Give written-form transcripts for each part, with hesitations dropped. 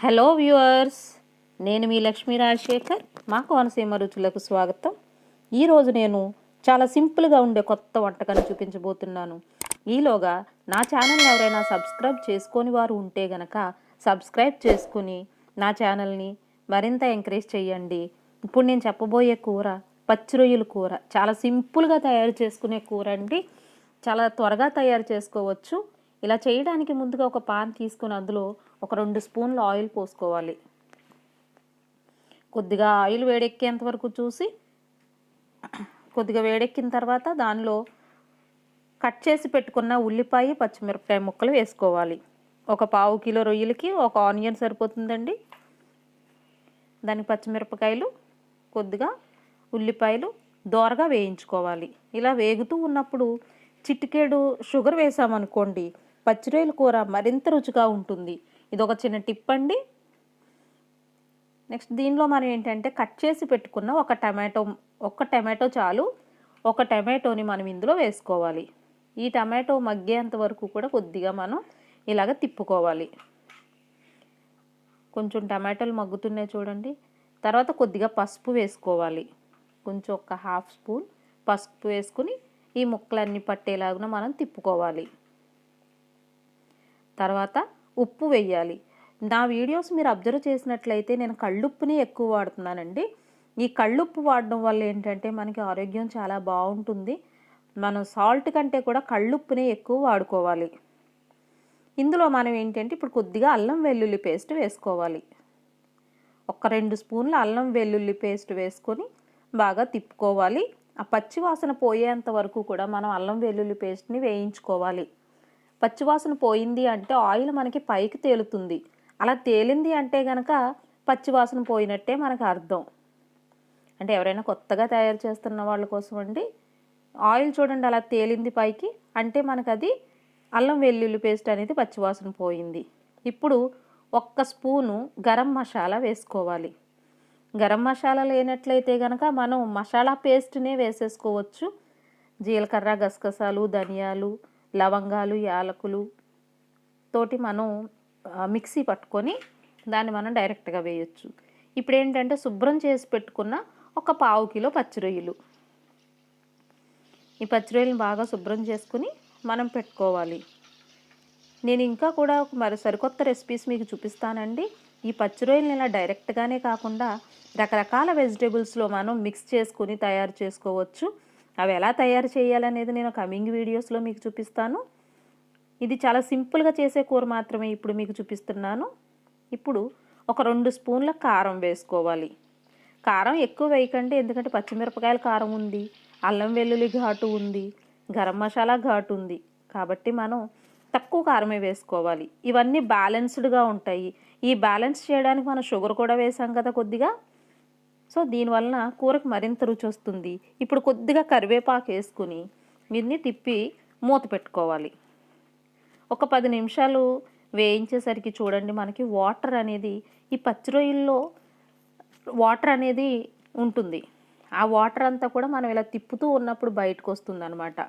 Hello viewers, నేను మీ లక్ష్మీ రాజశేఖర్. మా కోనసీమ రుచులకు స్వాగతం. ఈరోజు నేను చాలా సింపుల్గా ఉండే కొత్త వంటకాన్ని చూపించబోతున్నాను. ఈలోగా నా ఛానల్ని ఎవరైనా సబ్స్క్రైబ్ చేసుకొని వారు ఉంటే గనక సబ్స్క్రైబ్ చేసుకుని నా ఛానల్ని మరింత ఎంకరేజ్ చేయండి. ఇప్పుడు నేను చెప్పబోయే కూర పచ్చి రొయ్యల కూర. చాలా సింపుల్గా తయారు చేసుకునే కూర అండి. చాలా త్వరగా తయారు చేసుకోవచ్చు. ఇలా చేయడానికి ముందుగా ఒక పాన్ తీసుకుని అందులో ఒక 2 స్పూన్ల ఆయిల్ పోసుకోవాలి. కొద్దిగా ఆయిల్ వేడెక్కేంత వరకు చూసి కొద్దిగా వేడెక్కిన తర్వాత దానిలో కట్ చేసి పెట్టుకున్న ఉల్లిపాయ పచ్చిమిరపకాయ ముక్కలు వేసుకోవాలి. ఒక 1/2 కిలో రొయ్యలకి ఒక ఆనియన్ సరిపోతుందండి. దానికి పచ్చిమిరపకాయలు కొద్దిగా ఉల్లిపాయలు దోరగా వేయించుకోవాలి. ఇలా వేగుతూ ఉన్నప్పుడు చిటికెడు షుగర్ వేసామనుకోండి, పచ్చి రొయ్యల కూర మరింత రుచిగా ఉంటుంది. ఇది ఒక చిన్న టిప్ అండి. నెక్స్ట్ దీనిలో మనం ఏంటంటే కట్ చేసి పెట్టుకున్న ఒక టమాటో చాలు. ఒక టమాటోని మనం ఇందులో వేసుకోవాలి. ఈ టమాటో మగ్గేంత వరకు కూడా కొద్దిగా మనం ఇలాగ తిప్పుకోవాలి. కొంచెం టమాటోలు మగ్గుతున్నాయి చూడండి. తర్వాత కొద్దిగా పసుపు వేసుకోవాలి. కొంచెం ఒక 1/2 స్పూన్ పసుపు వేసుకుని ఈ ముక్కలన్నీ పట్టేలాగా మనం తిప్పుకోవాలి. తర్వాత ఉప్పు వేయాలి. నా వీడియోస్ మీరు అబ్జర్వ్ చేసినట్లయితే నేను కళ్ళుప్పుని ఎక్కువ వాడుతున్నానండి. ఈ కళ్ళుప్పు వాడడం వల్ల ఏంటంటే మనకి ఆరోగ్యం చాలా బాగుంటుంది. మనం సాల్ట్ కంటే కూడా కళ్ళుప్పునే ఎక్కువ వాడుకోవాలి. ఇందులో మనం ఏంటంటే ఇప్పుడు కొద్దిగా అల్లం వెల్లుల్లి పేస్ట్ వేసుకోవాలి. ఒక 2 స్పూన్ల అల్లం వెల్లుల్లి పేస్ట్ వేసుకొని బాగా తిప్పుకోవాలి. ఆ పచ్చి వాసన పోయేంత వరకు కూడా మనం అల్లం వెల్లుల్లి పేస్ట్ని వేయించుకోవాలి. పచ్చివాసన పోయింది అంటే ఆయిల్ మనకి పైకి తేలుతుంది. అలా తేలింది అంటే కనుక పచ్చివాసన పోయినట్టే మనకు అర్థం. అంటే ఎవరైనా కొత్తగా తయారు చేస్తున్న వాళ్ళ కోసం అండి. ఆయిల్ చూడండి అలా తేలింది పైకి అంటే మనకు అది అల్లం వెల్లుల్లి పేస్ట్ అనేది పచ్చివాసన పోయింది. ఇప్పుడు 1 స్పూను గరం మసాలా వేసుకోవాలి. గరం మసాలా లేనట్లయితే కనుక మనం మసాలా పేస్ట్నే వేసేసుకోవచ్చు. జీలకర్ర, గసగసాలు, ధనియాలు, లవంగాలు, యాలకులు తోటి మనం మిక్సీ పట్టుకొని దాన్ని మనం డైరెక్ట్గా వేయచ్చు. ఇప్పుడు ఏంటంటే శుభ్రం చేసి పెట్టుకున్న ఒక 1/2 కిలో పచ్చి రొయ్యలు. ఈ పచ్చి రొయ్యలను బాగా శుభ్రం చేసుకుని మనం పెట్టుకోవాలి. నేను ఇంకా కూడా మరి సరికొత్త రెసిపీస్ మీకు చూపిస్తానండి. ఈ పచ్చి రొయ్యలను ఇలా డైరెక్ట్గానే కాకుండా రకరకాల వెజిటేబుల్స్లో మనం మిక్స్ చేసుకుని తయారు చేసుకోవచ్చు. అవి ఎలా తయారు చేయాలనేది నేను కమింగ్ వీడియోస్లో మీకు చూపిస్తాను. ఇది చాలా సింపుల్గా చేసే కూర మాత్రమే ఇప్పుడు మీకు చూపిస్తున్నాను. ఇప్పుడు ఒక 2 స్పూన్ల కారం వేసుకోవాలి. కారం ఎక్కువ వేయకండి, ఎందుకంటే పచ్చిమిరపకాయల కారం ఉంది, అల్లం వెల్లుల్లి ఘాటు ఉంది, గరం మసాలా ఘాటు ఉంది. కాబట్టి మనం తక్కువ కారమే వేసుకోవాలి. ఇవన్నీ బ్యాలెన్స్డ్గా ఉంటాయి. ఈ బ్యాలెన్స్ చేయడానికి మనం షుగర్ కూడా వేసాం కదా కొద్దిగా. సో దీనివలన కూరకు మరింత రుచి వస్తుంది. ఇప్పుడు కొద్దిగా కరివేపాకు వేసుకుని దీన్ని తిప్పి మూత పెట్టుకోవాలి. ఒక 10 నిమిషాలు వేయించేసరికి చూడండి మనకి వాటర్ అనేది ఈ పచ్చి రొయ్యల్లో వాటర్ అనేది ఉంటుంది. ఆ వాటర్ అంతా కూడా మనం ఇలా తిప్పుతూ ఉన్నప్పుడు బయటకు వస్తుంది అన్నమాట.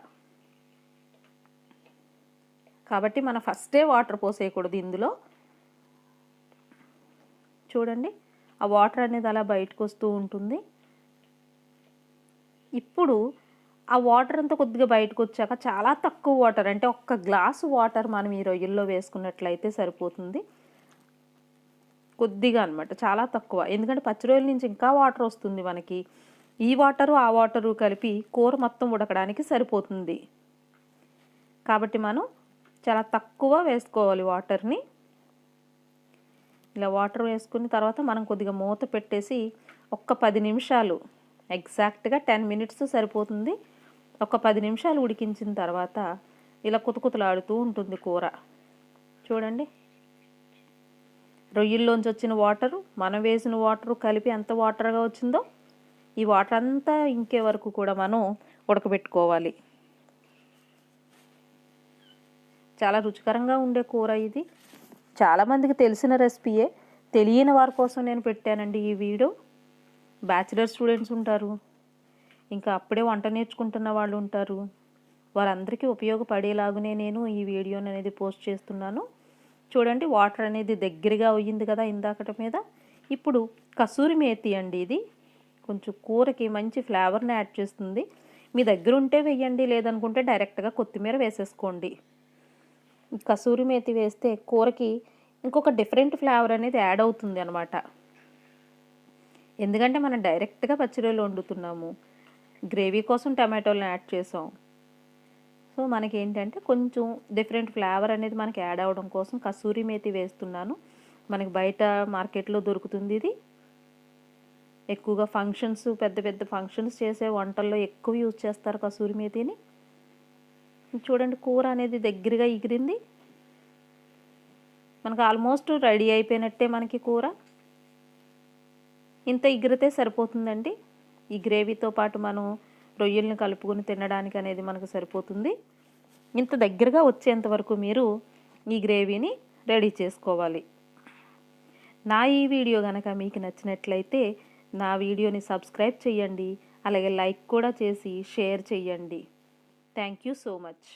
కాబట్టి మనం ఫస్టే వాటర్ పోసేయకూడదు ఇందులో. చూడండి ఆ వాటర్ అనేది అలా బయటకు వస్తూ ఉంటుంది. ఇప్పుడు ఆ వాటర్ అంతా కొద్దిగా బయటకు వచ్చాక చాలా తక్కువ వాటర్, అంటే 1 గ్లాసు వాటర్ మనం ఈ రొయ్యల్లో వేసుకున్నట్లయితే సరిపోతుంది. కొద్దిగా అనమాట, చాలా తక్కువ. ఎందుకంటే పచ్చి రొయ్యల నుంచి ఇంకా వాటర్ వస్తుంది మనకి. ఈ వాటరు ఆ వాటరు కలిపి కూర మొత్తం ఉడకడానికి సరిపోతుంది. కాబట్టి మనం చాలా తక్కువ వేసుకోవాలి వాటర్ని. ఇలా వాటర్ వేసుకున్న తర్వాత మనం కొద్దిగా మూత పెట్టేసి ఒక 10 నిమిషాలు, ఎగ్జాక్ట్గా 10 మినిట్స్ సరిపోతుంది. ఒక 10 నిమిషాలు ఉడికించిన తర్వాత ఇలా కుతకుతలాడుతూ ఉంటుంది కూర. చూడండి రొయ్యల్లోంచి వచ్చిన వాటరు, మనం వేసిన వాటరు కలిపి ఎంత వాటర్గా వచ్చిందో ఈ వాటర్ అంతా ఇంకే వరకు కూడా మనం ఉడకబెట్టుకోవాలి. చాలా రుచికరంగా ఉండే కూర ఇది. చాలామందికి తెలిసిన రెసిపీయే, తెలియని వారి కోసం నేను పెట్టానండి ఈ వీడియో. బ్యాచిలర్ స్టూడెంట్స్ ఉంటారు, ఇంకా అప్పుడే వంట నేర్చుకుంటున్న వాళ్ళు ఉంటారు. వారందరికీ ఉపయోగపడేలాగానే నేను ఈ వీడియోని అనేది పోస్ట్ చేస్తున్నాను. చూడండి వాటర్ అనేది దగ్గరగా అయ్యింది కదా ఇందాకటి మీద. ఇప్పుడు కసూరి మేతి అండి, ఇది కొంచెం కూరకి మంచి ఫ్లేవర్ని యాడ్ చేస్తుంది. మీ దగ్గర ఉంటే వేయండి, లేదనుకుంటే డైరెక్ట్గా కొత్తిమీర వేసేసుకోండి. కసూరి మేతి వేస్తే కూరకి ఇంకొక డిఫరెంట్ ఫ్లేవర్ అనేది యాడ్ అవుతుంది అనమాట. ఎందుకంటే మనం డైరెక్ట్గా పచ్చిరొయ్యలు వండుతున్నాము, గ్రేవీ కోసం టమాటోలను యాడ్ చేసాం. సో మనకి ఏంటంటే కొంచెం డిఫరెంట్ ఫ్లేవర్ అనేది మనకి యాడ్ అవ్వడం కోసం కసూరి మేతి వేస్తున్నాను. మనకి బయట మార్కెట్లో దొరుకుతుంది ఇది. ఎక్కువగా ఫంక్షన్స్, పెద్ద పెద్ద ఫంక్షన్స్ చేసే వంటల్లో ఎక్కువ యూజ్ చేస్తారు కసూరి మేతిని. చూడండి కూర అనేది దగ్గరగా ఎగిరింది. మనకు ఆల్మోస్ట్ రెడీ అయిపోయినట్టే మనకి కూర. ఇంత ఎగిరితే సరిపోతుందండి. ఈ గ్రేవీతో పాటు మనం రొయ్యల్ని కలుపుకొని తినడానికి అనేది మనకు సరిపోతుంది. ఇంత దగ్గరగా వచ్చేంత వరకు మీరు ఈ గ్రేవీని రెడీ చేసుకోవాలి. నా ఈ వీడియో కనుక మీకు నచ్చినట్లయితే నా వీడియోని సబ్స్క్రైబ్ చేయండి, అలాగే లైక్ కూడా చేసి షేర్ చేయండి. Thank you so much.